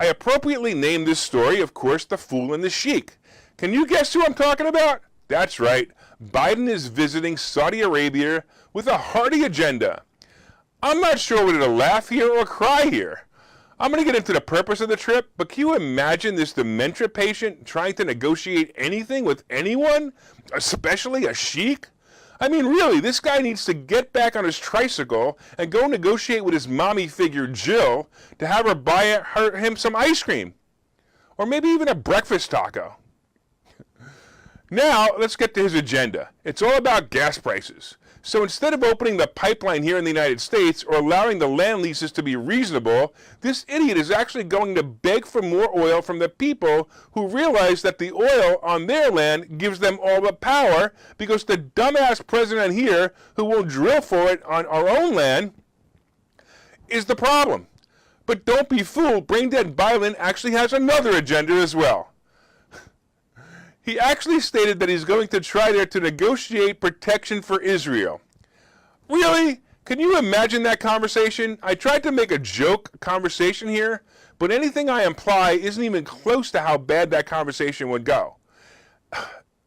I appropriately named this story, of course, The Fool and the Sheik. Can you guess who I'm talking about? That's right. Biden is visiting Saudi Arabia with a hearty agenda. I'm not sure whether to laugh here or cry here. I'm going to get into the purpose of the trip, but can you imagine this dementia patient trying to negotiate anything with anyone, especially a sheik? I mean, really, this guy needs to get back on his tricycle and go negotiate with his mommy figure, Jill, to have her buy him some ice cream. Or maybe even a breakfast taco. Now, let's get to his agenda. It's all about gas prices. So instead of opening the pipeline here in the United States or allowing the land leases to be reasonable, this idiot is actually going to beg for more oil from the people who realize that the oil on their land gives them all the power because the dumbass president here who will drill for it on our own land is the problem. But don't be fooled, brain-dead Biden actually has another agenda as well. He actually stated that he's going to try there to negotiate protection for Israel. Really? Can you imagine that conversation? I tried to make a joke conversation here, but anything I imply isn't even close to how bad that conversation would go.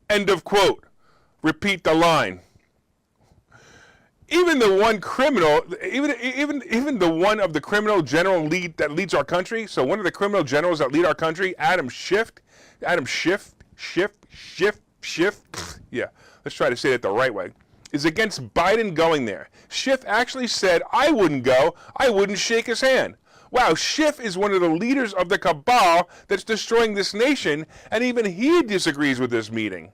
End of quote. Repeat the line. Even the one criminal, even the one of the criminal general that leads our country, so one of the criminal generals that lead our country, Adam Schiff, yeah, let's try to say it the right way, is against Biden going there. Schiff actually said, I wouldn't go, I wouldn't shake his hand. Wow, Schiff is one of the leaders of the cabal that's destroying this nation, and even he disagrees with this meeting.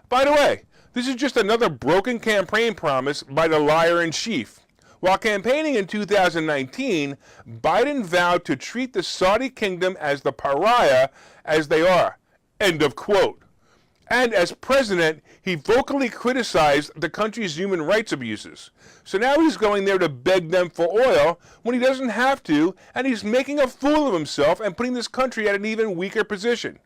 By the way, this is just another broken campaign promise by the liar in chief. While campaigning in 2019, Biden vowed to treat the Saudi kingdom as the pariah as they are. End of quote. And as president, he vocally criticized the country's human rights abuses. So now he's going there to beg them for oil when he doesn't have to, and he's making a fool of himself and putting this country at an even weaker position.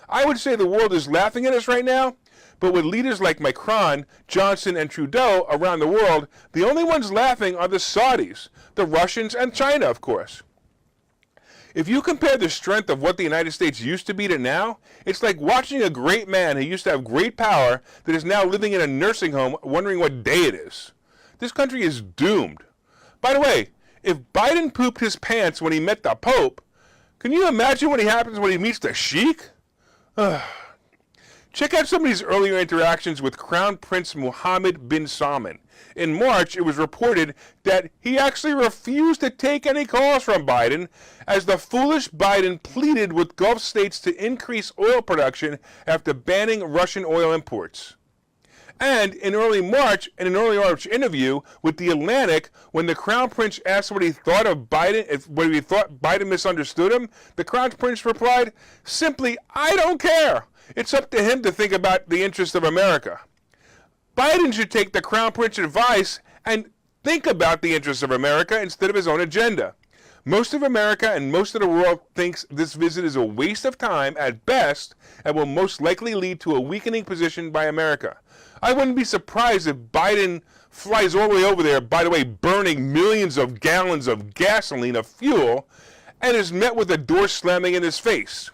I would say the world is laughing at us right now, but with leaders like Macron, Johnson, and Trudeau around the world, the only ones laughing are the Saudis, the Russians, and China, of course. If you compare the strength of what the United States used to be to now, it's like watching a great man who used to have great power that is now living in a nursing home wondering what day it is. This country is doomed. By the way, if Biden pooped his pants when he met the Pope, can you imagine what happens when he meets the Sheik? Check out some of these earlier interactions with Crown Prince Mohammed bin Salman. In March, it was reported that he actually refused to take any calls from Biden as the foolish Biden pleaded with Gulf states to increase oil production after banning Russian oil imports. And in early March, in an early March interview with The Atlantic, when the Crown Prince asked what he thought of Biden, whether he thought Biden misunderstood him, the Crown Prince replied, simply, I don't care. It's up to him to think about the interests of America. Biden should take the Crown Prince's advice and think about the interests of America instead of his own agenda. Most of America and most of the world thinks this visit is a waste of time at best and will most likely lead to a weakening position by America. I wouldn't be surprised if Biden flies all the way over there, by the way, burning millions of gallons of gasoline, of fuel, and is met with a door slamming in his face.